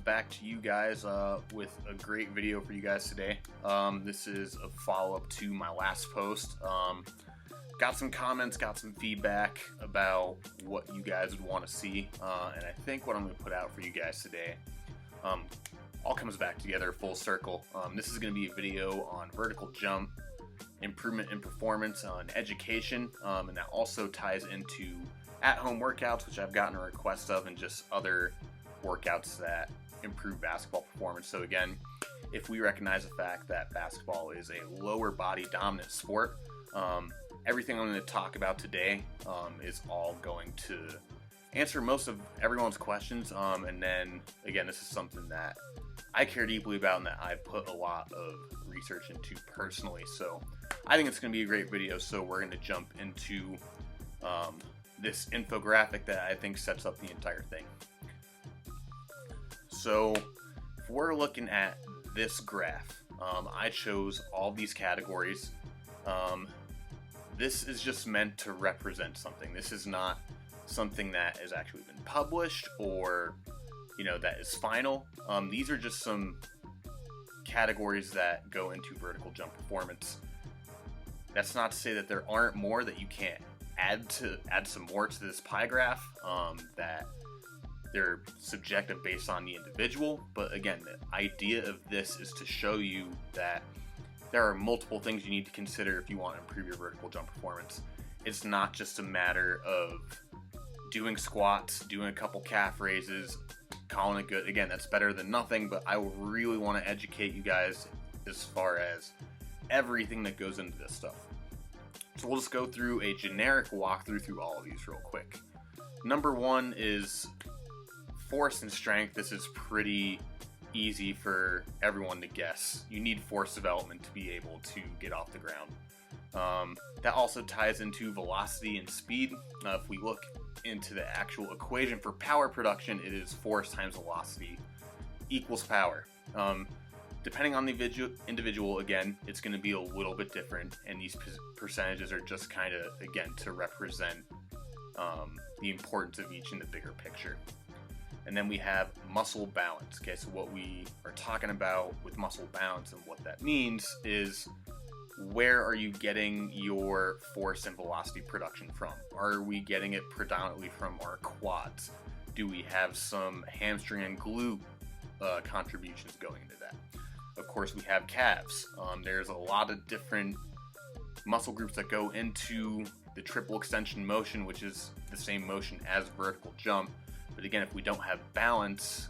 back to you guys with a great video for you guys today. This is a follow-up to my last post. Got some comments, got some feedback about what you guys would want to see, and I think what I'm going to put out for you guys today all comes back together full circle. This is going to be a video on vertical jump, improvement in performance, on education, and that also ties into at-home workouts, which I've gotten a request of, and just other workouts that improve basketball performance. So again, if we recognize the fact that basketball is a lower body dominant sport, everything I'm going to talk about today is all going to answer most of everyone's questions, and then again, this is something that I care deeply about and that I put a lot of research into personally. So I think it's going to be a great video. So we're going to jump into this infographic that I think sets up the entire thing. So if we're looking at this graph, I chose all these categories. This is just meant to represent something. This is not something that has actually been published or, that is final. These are just some categories that go into vertical jump performance. That's not to say that there aren't more that you can't add some more to this pie graph, that they're subjective based on the individual. But again, the idea of this is to show you that there are multiple things you need to consider if you want to improve your vertical jump performance. It's not just a matter of doing squats, doing a couple calf raises, calling it good. Again, that's better than nothing, but I really want to educate you guys as far as everything that goes into this stuff. So we'll just go through a generic walkthrough through all of these real quick. Number one is force and strength. This is pretty easy for everyone to guess. You need force development to be able to get off the ground. That also ties into velocity and speed. If we look into the actual equation for power production, it is force times velocity equals power. Depending on the individual, again, it's going to be a little bit different, and these percentages are just kind of, again, to represent the importance of each in the bigger picture. And then we have muscle balance. Okay, so what we are talking about with muscle balance and what that means is, where are you getting your force and velocity production from? Are we getting it predominantly from our quads? Do we have some hamstring and glute contributions going into that? Of course, we have calves. There's a lot of different muscle groups that go into the triple extension motion, which is the same motion as vertical jump. But again, if we don't have balance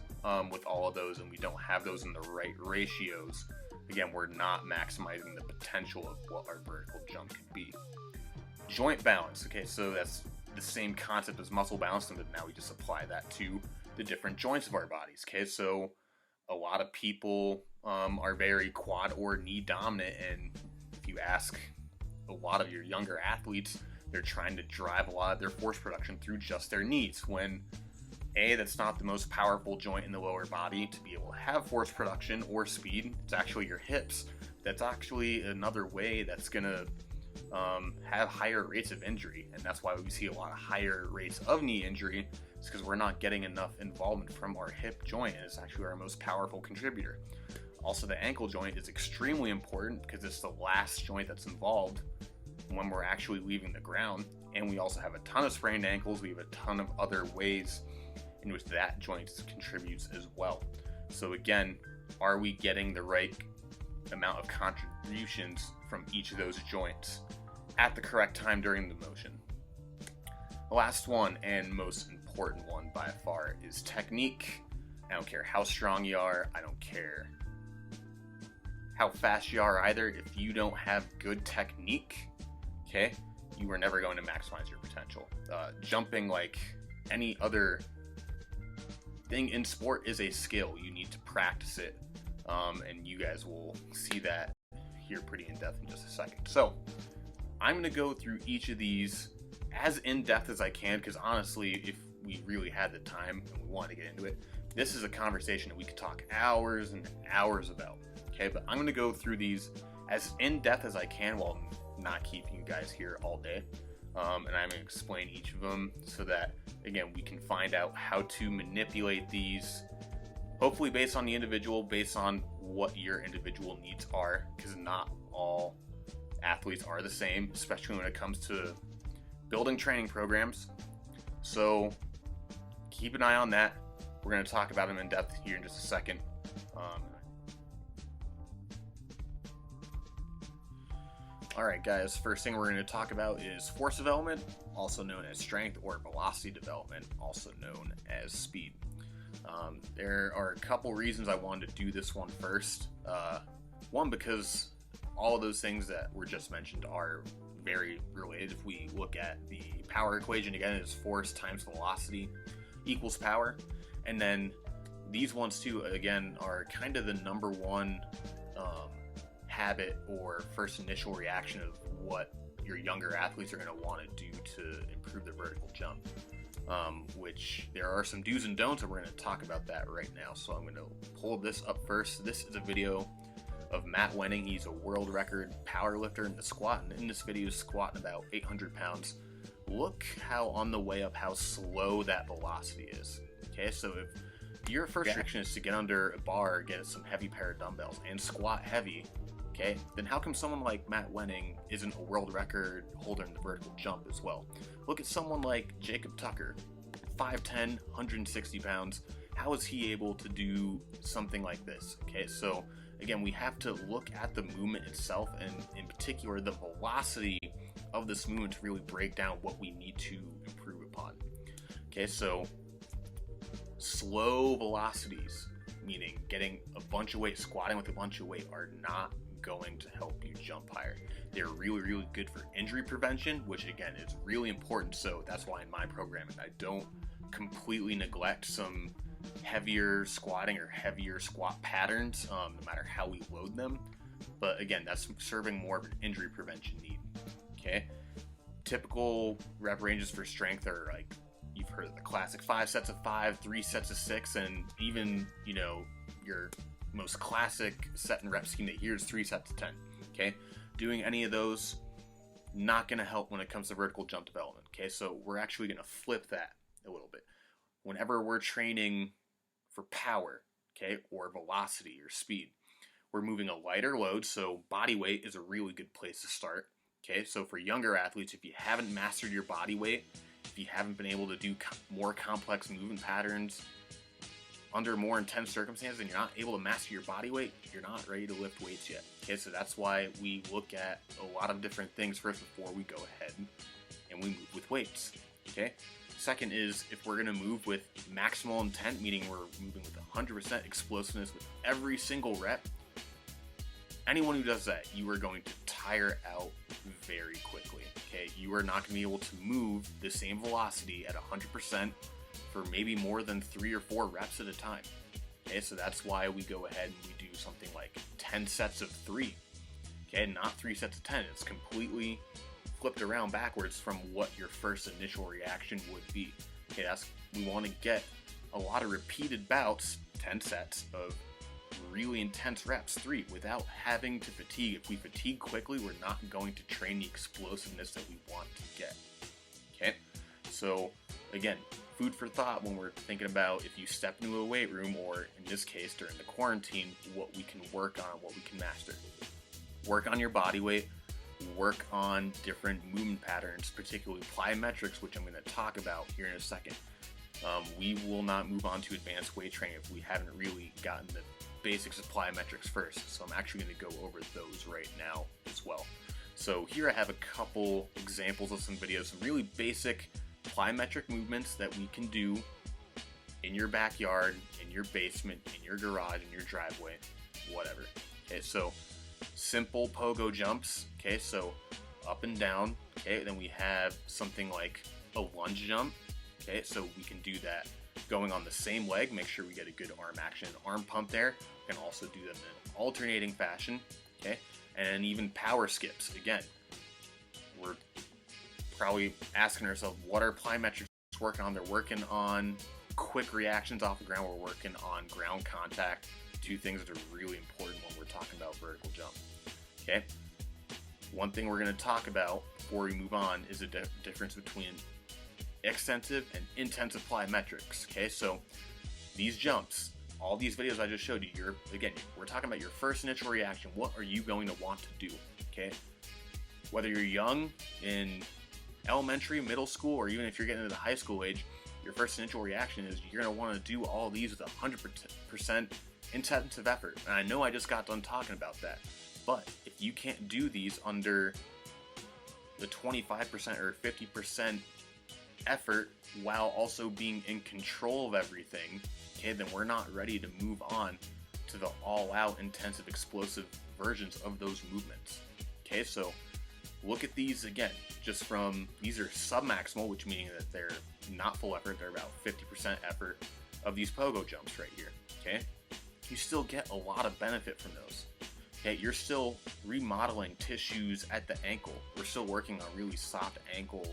with all of those, and we don't have those in the right ratios, again, we're not maximizing the potential of what our vertical jump can be. Joint balance. Okay, so that's the same concept as muscle balance, but now we just apply that to the different joints of our bodies. Okay, so a lot of people are very quad or knee dominant, and if you ask a lot of your younger athletes, they're trying to drive a lot of their force production through just their knees, when that's not the most powerful joint in the lower body to be able to have force production or speed. It's actually your hips. That's actually another way that's gonna have higher rates of injury, and that's why we see a lot of higher rates of knee injury. It's because we're not getting enough involvement from our hip joint, and it's actually our most powerful contributor. Also, the ankle joint is extremely important because it's the last joint that's involved when we're actually leaving the ground, and we also have a ton of sprained ankles. We have a ton of other ways in which that joint contributes as well. So again, are we getting the right amount of contributions from each of those joints at the correct time during the motion? The last one, and most important one by far, is technique. I don't care how strong you are. I don't care how fast you are either. If you don't have good technique, okay, you are never going to maximize your potential. Jumping, like any other thing in sport, is a skill. You need to practice it, and you guys will see that here pretty in depth in just a second. So I'm going to go through each of these as in depth as I can, because honestly, if we really had the time and we wanted to get into it, this is a conversation that we could talk hours and hours about. Okay, but I'm going to go through these as in depth as I can while not keeping you guys here all day. And I'm going to explain each of them so that, again, we can find out how to manipulate these hopefully based on the individual, based on what your individual needs are, because not all athletes are the same, especially when it comes to building training programs. So keep an eye on that. We're going to talk about them in depth here in just a second. Alright guys, first thing we're going to talk about is force development, also known as strength, or velocity development, also known as speed. There are a couple reasons I wanted to do this one first. One, because all of those things that were just mentioned are very related. If we look at the power equation, again, it's force times velocity equals power. And then these ones too, again, are kind of the number one habit or first initial reaction of what your younger athletes are going to want to do to improve their vertical jump. Which there are some do's and don'ts, and we're going to talk about that right now. So I'm going to pull this up first. This is a video of Matt Wenning. He's a world record power lifter in the squat, and in this video he's squatting about 800 pounds. Look how on the way up how slow that velocity is. Okay, so if your first reaction is to get under a bar, get some heavy pair of dumbbells, and squat heavy, okay, then how come someone like Matt Wenning isn't a world record holder in the vertical jump as well? Look at someone like Jacob Tucker, 5'10", 160 pounds. How is he able to do something like this? Okay, so again, we have to look at the movement itself, and in particular the velocity of this movement to really break down what we need to improve upon. Okay, so slow velocities, meaning getting a bunch of weight, squatting with a bunch of weight, are not going to help you jump higher. They're really, really good for injury prevention, which again is really important. So that's why in my programming I don't completely neglect some heavier squatting or heavier squat patterns, no matter how we load them. But again, that's serving more of an injury prevention need. Okay, typical rep ranges for strength are like, you've heard of the classic 5 sets of 5, 3 sets of 6, and even, you know, your most classic set and rep scheme that here's 3 sets of 10. Okay, doing any of those, not going to help when it comes to vertical jump development. Okay, so we're actually going to flip that a little bit. Whenever we're training for power, okay, or velocity or speed, we're moving a lighter load, so body weight is a really good place to start. Okay, so for younger athletes, if you haven't mastered your body weight, if you haven't been able to do more complex movement patterns under more intense circumstances, and you're not able to master your body weight, you're not ready to lift weights yet. Okay, so that's why we look at a lot of different things first before we go ahead and we move with weights. Okay, second is if we're going to move with maximal intent, meaning we're moving with 100% explosiveness with every single rep, anyone who does that, you are going to tire out very quickly. Okay, you are not going to be able to move the same velocity at 100% for maybe more than 3 or 4 reps at a time. Okay, so that's why we go ahead and we do something like 10 sets of 3. Okay, not 3 sets of 10. It's completely flipped around backwards from what your first initial reaction would be. Okay, we want to get a lot of repeated bouts, 10 sets of really intense reps, 3, without having to fatigue. If we fatigue quickly, we're not going to train the explosiveness that we want to get. Okay, so again, food for thought when we're thinking about if you step into a weight room, or in this case during the quarantine, what we can work on, what we can master. Work on your body weight, work on different movement patterns, particularly plyometrics, which I'm going to talk about here in a second. We will not move on to advanced weight training if we haven't really gotten the basics of plyometrics first, so I'm actually going to go over those right now as well. So here I have a couple examples of some videos, some really basic plyometric movements that we can do in your backyard, in your basement, in your garage, in your driveway, whatever. Okay, so simple pogo jumps. Okay, so up and down. Okay, then we have something like a lunge jump. Okay, so we can do that going on the same leg. Make sure we get a good arm action and arm pump there. We can also do them in an alternating fashion. Okay, and even power skips. Again, we're probably asking ourselves, what are plyometrics working on? They're working on quick reactions off the ground. We're working on ground contact, 2 things that are really important when we're talking about vertical jump. Okay, one thing we're going to talk about before we move on is the difference between extensive and intensive plyometrics. Okay, so these jumps, all these videos I just showed you, again, we're talking about your first initial reaction. What are you going to want to do? Okay, whether you're young, in elementary, middle school, or even if you're getting into the high school age, your first initial reaction is you're going to want to do all these with 100% intensive effort. And I know I just got done talking about that, but if you can't do these under the 25% or 50% effort while also being in control of everything, okay, then we're not ready to move on to the all-out intensive explosive versions of those movements. Okay, so look at these again, just from, these are sub-maximal, which meaning that they're not full effort, they're about 50% effort of these pogo jumps right here. Okay, you still get a lot of benefit from those. Okay, you're still remodeling tissues at the ankle. We're still working on really soft ankle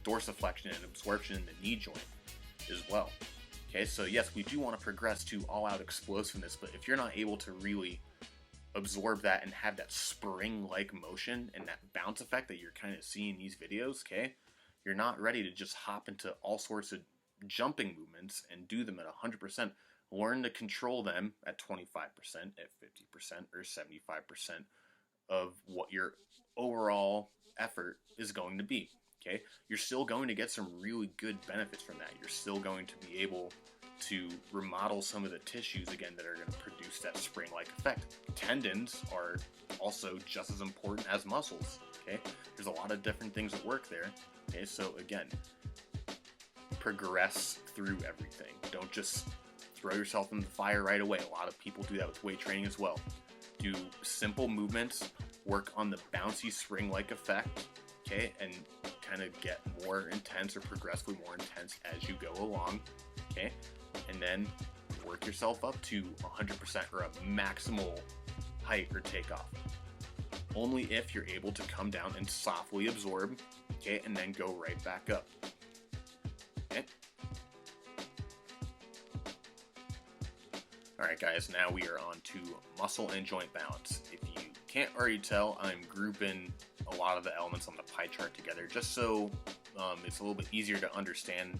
dorsiflexion and absorption in the knee joint as well. Okay, so yes, we do want to progress to all-out explosiveness, but if you're not able to really absorb that and have that spring-like motion and that bounce effect that you're kind of seeing in these videos, okay, you're not ready to just hop into all sorts of jumping movements and do them at 100%. Learn to control them at 25%, at 50%, or 75% of what your overall effort is going to be. Okay, you're still going to get some really good benefits from that. You're still going to be able to remodel some of the tissues again that are going to produce that spring-like effect. Tendons are also just as important as muscles. Okay, there's a lot of different things that work there. Okay, so again, progress through everything. Don't just throw yourself in the fire right away. A lot of people do that with weight training as well. Do simple movements, work on the bouncy spring-like effect, okay, and kind of get more intense or progressively more intense as you go along, okay, and then work yourself up to 100% or a maximal height or takeoff. Only if you're able to come down and softly absorb, okay, and then go right back up. Okay. Alright guys, now we are on to muscle and joint balance. If you can't already tell, I'm grouping a lot of the elements on the pie chart together just so it's a little bit easier to understand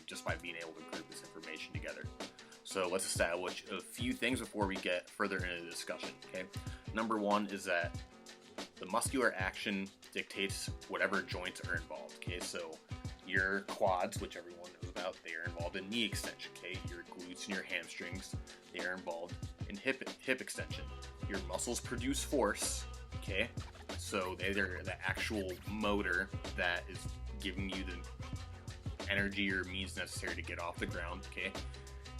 just by being able to group this information together. So let's establish a few things before we get further into the discussion. Okay, number one is that the muscular action dictates whatever joints are involved. Okay, so your quads, which everyone knows about, they are involved in knee extension. Okay, your glutes and your hamstrings, they are involved in hip extension. Your muscles produce force. Okay, so they're the actual motor that is giving you the energy or means necessary to get off the ground. Okay,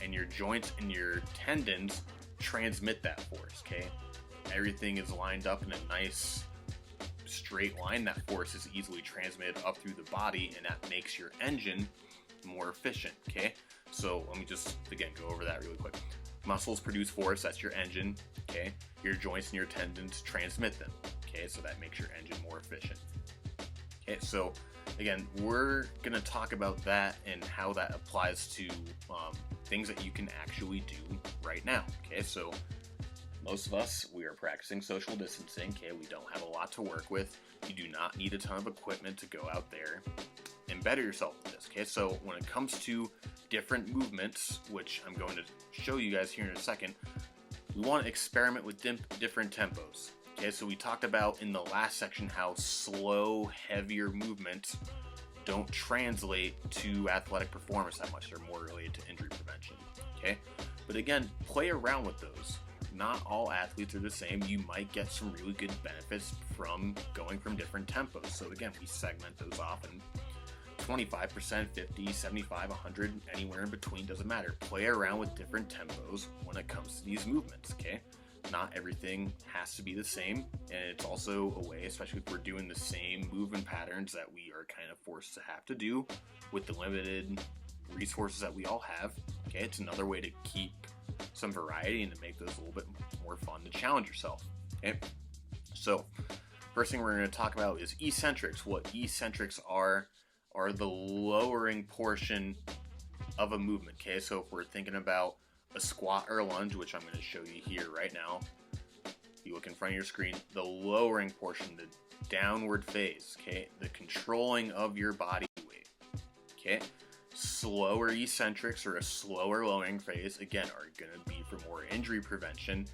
and your joints and your tendons transmit that force. Okay, everything is lined up in a nice straight line. That force is easily transmitted up through the body, and that makes your engine more efficient. Okay, so let me just again go over that really quick. Muscles produce force, that's your engine. Okay, your joints and your tendons transmit them. Okay, so that makes your engine more efficient. Okay, so again, we're gonna talk about that and how that applies to things that you can actually do right now. Okay, so most of us, we are practicing social distancing. Okay, we don't have a lot to work with. You do not need a ton of equipment to go out there and better yourself with this. Okay, so when it comes to different movements, which I'm going to show you guys here in a second, we want to experiment with different tempos. Okay, so we talked about in the last section how slow, heavier movements don't translate to athletic performance that much. They're more related to injury prevention. Okay, but again, play around with those. Not all athletes are the same. You might get some really good benefits from going from different tempos. So again, we segment those off in 25%, 50, 75, 100, anywhere in between, doesn't matter. Play around with different tempos when it comes to these movements, okay? Not everything has to be the same, and it's also a way, especially if we're doing the same movement patterns that we are kind of forced to have to do with the limited resources that we all have, okay? It's another way to keep some variety and to make those a little bit more fun to challenge yourself, okay? So, first thing we're going to talk about is eccentrics. What eccentrics are the lowering portion of a movement, okay? So if we're thinking about a squat or a lunge, which I'm going to show you here right now, you look in front of your screen, the lowering portion, the downward phase, okay? The controlling of your body weight, okay? Slower eccentrics or a slower lowering phase, again, are going to be for more injury prevention.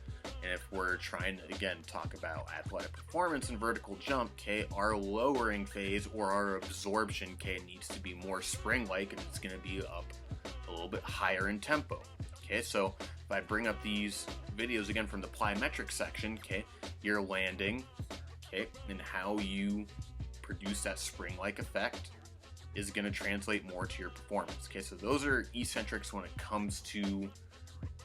And if we're trying to, again, talk about athletic performance and vertical jump, okay, our lowering phase or our absorption, okay, needs to be more spring-like, and it's going to be up a little bit higher in tempo. Okay, so if I bring up these videos again from the plyometrics section, okay, you're landing, okay, and how you produce that spring-like effect is going to translate more to your performance. Okay, so those are eccentrics when it comes to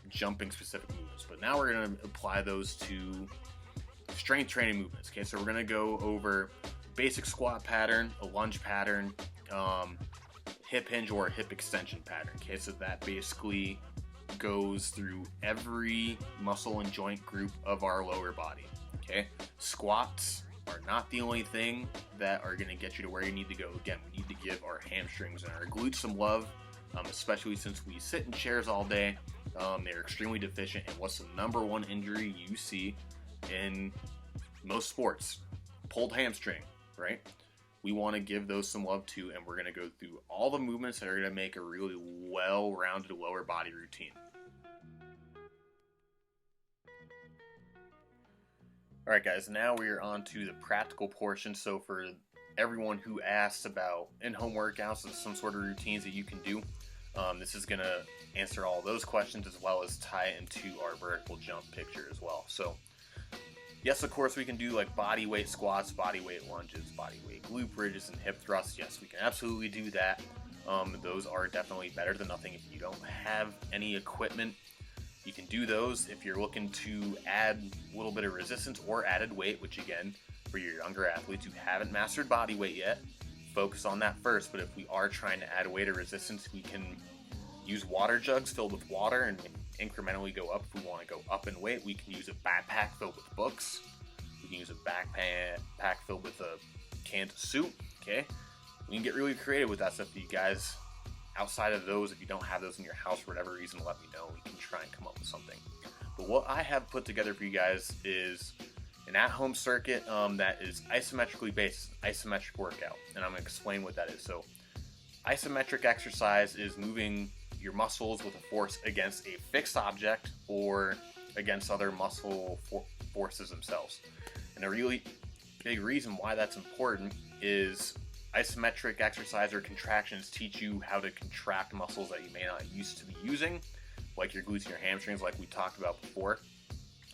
jumping specific movements. But now we're going to apply those to strength training movements. Okay, so we're going to go over basic squat pattern, a lunge pattern, hip hinge or hip extension pattern. Okay, so that basically goes through every muscle and joint group of our lower body. Okay, squats are not the only thing that are going to get you to where you need to go. Again, we need to give our hamstrings and our glutes some love, especially since we sit in chairs all day. They're extremely deficient. And what's the number one injury you see in most sports? Pulled hamstring, right? We want to give those some love too, and we're going to go through all the movements that are going to make a really well-rounded lower body routine. Alright guys, now we are on to the practical portion. So for everyone who asked about in-home workouts and some sort of routines that you can do, this is going to answer all those questions as well as tie into our vertical jump picture as well. So yes, of course we can do like body weight squats, body weight lunges, body weight glute bridges, and hip thrusts. Yes, we can absolutely do that. Those are definitely better than nothing. If you don't have any equipment, you can do those. If you're looking to add a little bit of resistance or added weight, which again, for your younger athletes who haven't mastered body weight yet, focus on that first. But if we are trying to add weight or resistance, we can use water jugs filled with water and incrementally go up. If we want to go up in weight, we can use a backpack filled with books. We can use a backpack filled with a canned soup. Okay, we can get really creative with that stuff. You guys, outside of those, if you don't have those in your house for whatever reason, let me know. We can try and come up with something. But what I have put together for you guys is an at-home circuit that is isometrically based, isometric workout, and I'm going to explain what that is. So isometric exercise is moving your muscles with a force against a fixed object or against other muscle forces themselves. And a really big reason why that's important is isometric exercise or contractions teach you how to contract muscles that you may not used to be using, like your glutes and your hamstrings, like we talked about before.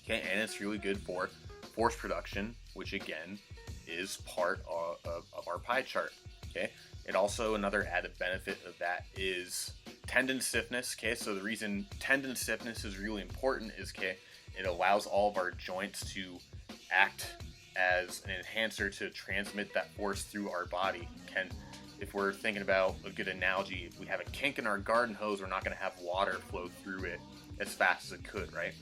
Okay, and it's really good for force production, which again is part of our pie chart. Okay, it also, another added benefit of that is tendon stiffness. Okay, so the reason tendon stiffness is really important is, okay, it allows all of our joints to act as an enhancer to transmit that force through our body. If we're thinking about a good analogy, if we have a kink in our garden hose, we're not going to have water flow through it as fast as it could, right?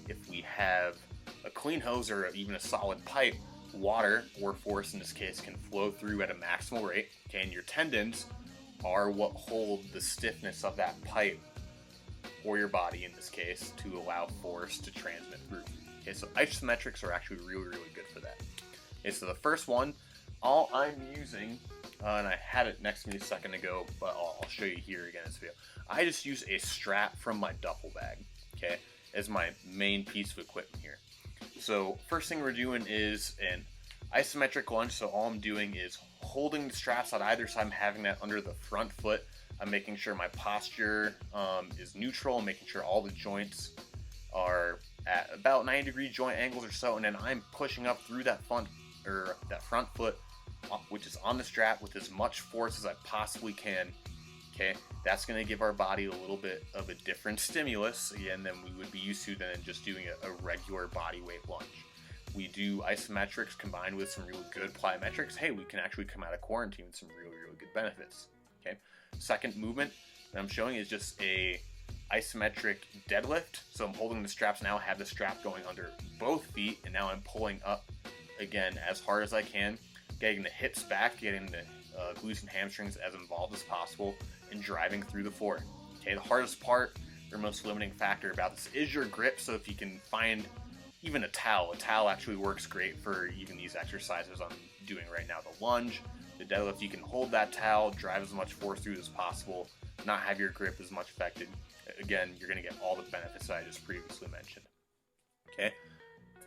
If we have a clean hose or even a solid pipe, water, or force in this case, can flow through at a maximal rate. Okay, and your tendons are what hold the stiffness of that pipe, or your body in this case, to allow force to transmit through. Okay, so isometrics are actually really, really good for that. Okay, so the first one, all I'm using, and I had it next to me a second ago, but I'll show you here again in this video. I just use a strap from my duffel bag, okay, as my main piece of equipment here. So first thing we're doing is an isometric lunge. So all I'm doing is holding the straps on either side. I'm having that under the front foot. I'm making sure my posture is neutral. I'm making sure all the joints are at about 90-degree joint angles or so, and then I'm pushing up through that front foot, which is on the strap, with as much force as I possibly can. Okay, that's going to give our body a little bit of a different stimulus again than we would be used to than just doing a regular body weight lunge. We do isometrics combined with some really good plyometrics. Hey, we can actually come out of quarantine with some really, really good benefits. Okay, second movement that I'm showing is just a isometric deadlift. So I'm holding the straps now, I have the strap going under both feet, and now I'm pulling up again as hard as I can, getting the hips back, getting the glutes and hamstrings as involved as possible, and driving through the floor. Okay, the hardest part or most limiting factor about this is your grip. So if you can find even a towel actually works great for even these exercises I'm doing right now. The lunge, the deadlift, you can hold that towel, drive as much force through as possible, not have your grip as much affected. Again, you're going to get all the benefits that I just previously mentioned. Okay.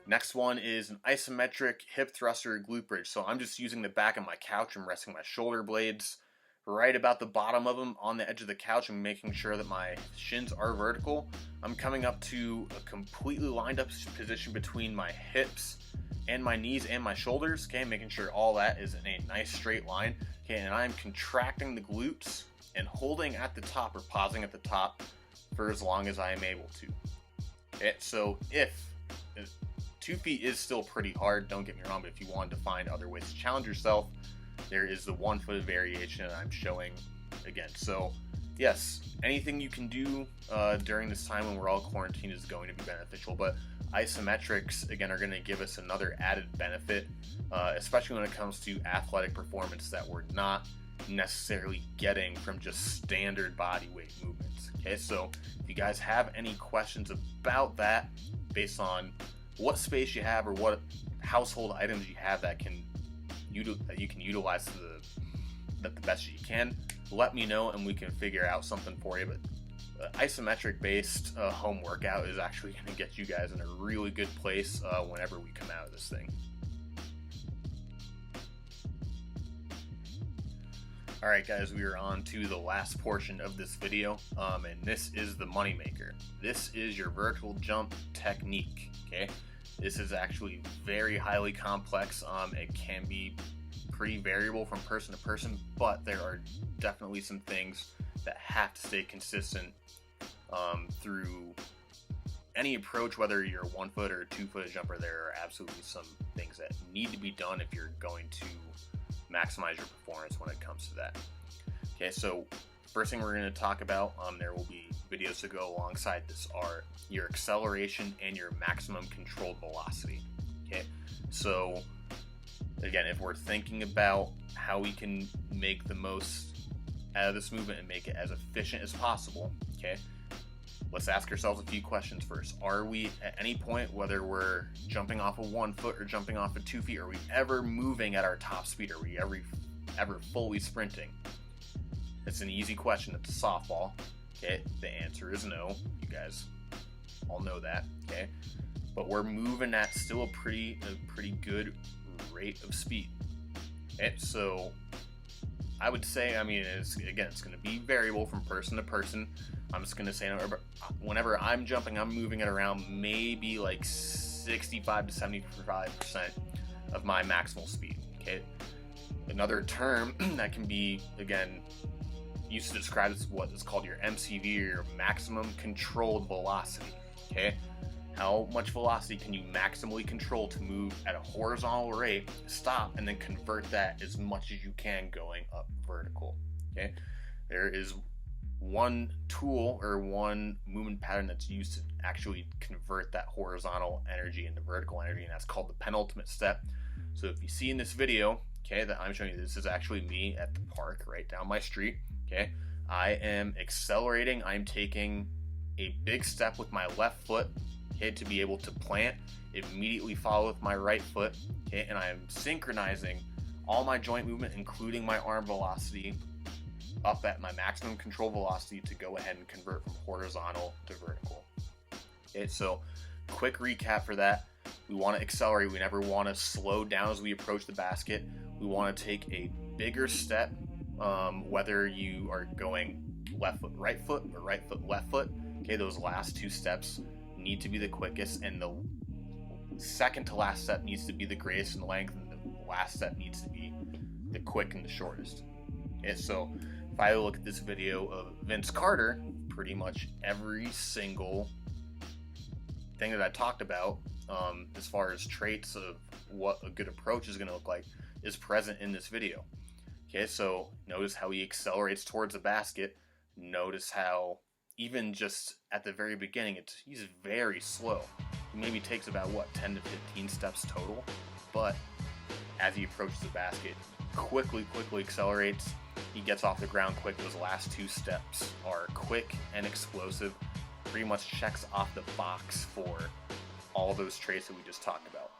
Next one is an isometric hip thruster glute bridge. So I'm just using the back of my couch and resting my shoulder blades right about the bottom of them on the edge of the couch and making sure that my shins are vertical. I'm coming up to a completely lined up position between my hips and my knees and my shoulders, okay, making sure all that is in a nice straight line, okay, and I'm contracting the glutes and holding at the top or pausing at the top for as long as I am able to. Okay, so if 2 feet is still pretty hard, don't get me wrong, but if you want to find other ways to challenge yourself, there is the 1 foot variation that I'm showing again. So yes, anything you can do during this time when we're all quarantined is going to be beneficial, but isometrics again are going to give us another added benefit, especially when it comes to athletic performance that we're not necessarily getting from just standard body weight movements. Okay, so if you guys have any questions about that based on what space you have or what household items you have that you can utilize the best you can, let me know and we can figure out something for you. But isometric based home workout is actually going to get you guys in a really good place whenever we come out of this thing. Alright guys, we are on to the last portion of this video, and this is the moneymaker. This is your vertical jump technique, okay? This is actually very highly complex. It can be pretty variable from person to person, but there are definitely some things that have to stay consistent through any approach, whether you're a 1 foot or a 2 foot jumper. There are absolutely some things that need to be done if you're going to maximize your performance when it comes to that. Okay, so first thing we're going to talk about, there will be videos to go alongside this, are your acceleration and your maximum controlled velocity. Okay, so again, if we're thinking about how we can make the most out of this movement and make it as efficient as possible, okay, let's ask ourselves a few questions first. Are we at any point, whether we're jumping off of 1 foot or jumping off of 2 feet, are we ever moving at our top speed? Are we ever fully sprinting? It's an easy question. It's a softball. Okay, the answer is no. You guys all know that. Okay, but we're moving at still a pretty good rate of speed. Okay, so I would say, I mean, it's going to be variable from person to person. I'm just going to say, whenever I'm jumping, I'm moving at around maybe like 65 to 75% of my maximal speed. Okay, another term that can be, again, used to describe as what is called your MCV, or your maximum controlled velocity. Okay, how much velocity can you maximally control to move at a horizontal rate, stop, and then convert that as much as you can going up vertical. Okay, there is one tool or one movement pattern that's used to actually convert that horizontal energy into vertical energy, and that's called the penultimate step. So if you see in this video, okay, that I'm showing you, this is actually me at the park right down my street. Okay, I am accelerating. I'm taking a big step with my left foot, okay, to be able to plant, immediately follow with my right foot, okay, and I am synchronizing all my joint movement, including my arm velocity, up at my maximum control velocity to go ahead and convert from horizontal to vertical. Okay, so quick recap for that. We want to accelerate. We never want to slow down as we approach the basket. We want to take a bigger step, whether you are going left foot, right foot, or right foot, left foot. Okay, those last two steps need to be the quickest, and the second to last step needs to be the greatest in length, and the last step needs to be the quick and the shortest. Okay, so if I look at this video of Vince Carter, pretty much every single thing that I talked about, as far as traits of what a good approach is going to look like, is present in this video. Okay, so notice how he accelerates towards the basket. Notice how even just at the very beginning, he's very slow. He maybe takes about, 10 to 15 steps total, but as he approaches the basket, quickly accelerates. He gets off the ground quick. Those last two steps are quick and explosive. Pretty much checks off the box for all those traits that we just talked about.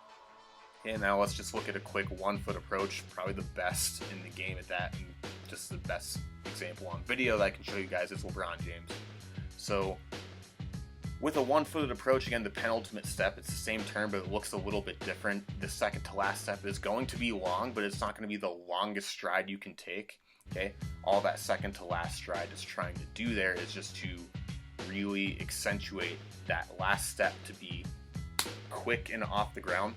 And now let's just look at a quick 1 foot approach, probably the best in the game at that, and just the best example on video that I can show you guys is LeBron James. So with a one-footed approach, again, the penultimate step, it's the same term, but it looks a little bit different. The second to last step is going to be long, but it's not going to be the longest stride you can take. Okay, all that second to last stride is trying to do there is just to really accentuate that last step to be quick and off the ground.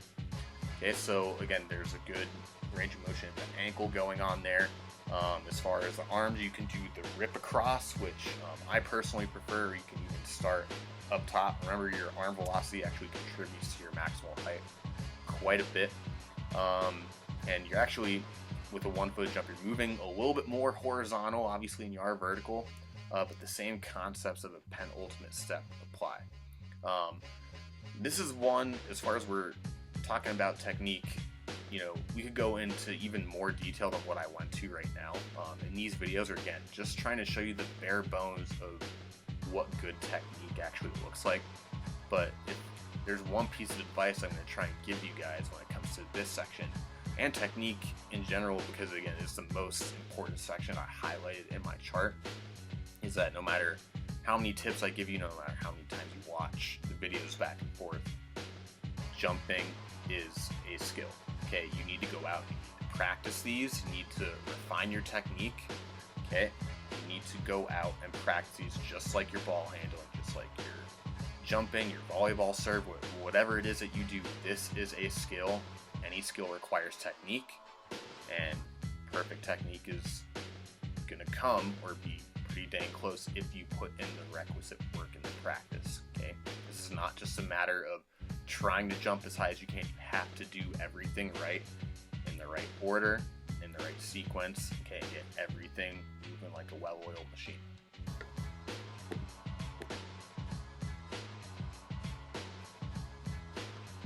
Okay, so again, there's a good range of motion, the ankle going on there. As far as the arms, you can do the rip across, which I personally prefer. You can even start up top. Remember, your arm velocity actually contributes to your maximal height quite a bit. And you're actually, with a one-footed jump, you're moving a little bit more horizontal, obviously, than you are vertical, but the same concepts of a penultimate step apply. This is one, as far as we're talking about technique, you know, we could go into even more detail than what I went to right now. And these videos are, again, just trying to show you the bare bones of what good technique actually looks like. But if there's one piece of advice I'm going to try and give you guys when it comes to this section, and technique in general, because again, it's the most important section I highlighted in my chart, is that no matter how many tips I give you, no matter how many times you watch the videos back and forth, jumping is a skill. Okay, you need to go out, you need to practice these, you need to refine your technique. Okay, you need to go out and practice these just like your ball handling, just like your jumping, your volleyball serve, whatever it is that you do. This is a skill. Any skill requires technique, and perfect technique is going to come or be pretty dang close if you put in the requisite work in the practice. Okay, this is not just a matter of trying to jump as high as you can. You have to do everything right, in the right order, in the right sequence. Okay, get everything moving like a well-oiled machine.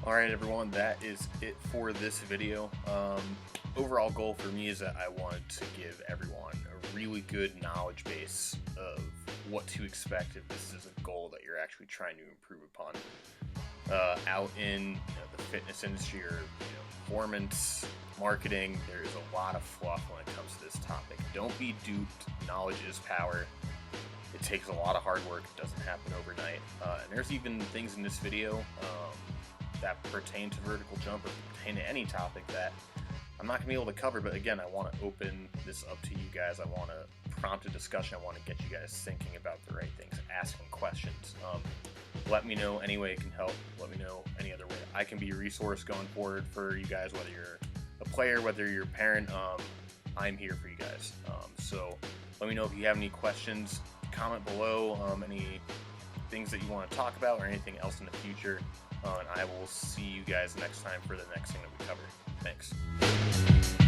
Alright everyone, that is it for this video. Overall goal for me is that I wanted to give everyone a really good knowledge base of what to expect if this is a goal that you're actually trying to improve upon. Out in the fitness industry or performance marketing, there's a lot of fluff when it comes to this topic. Don't be duped. Knowledge is power. It takes a lot of hard work. It doesn't happen overnight. And there's even things in this video that pertain to vertical jump or pertain to any topic that I'm not going to be able to cover, but again, I want to open this up to you guys. I want to prompt a discussion. I want to get you guys thinking about the right things, asking questions. Let me know any way it can help. Let me know any other way I can be a resource going forward for you guys, whether you're a player, whether you're a parent. I'm here for you guys. So let me know if you have any questions. Comment below any things that you want to talk about or anything else in the future. And I will see you guys next time for the next thing that we cover. Thanks.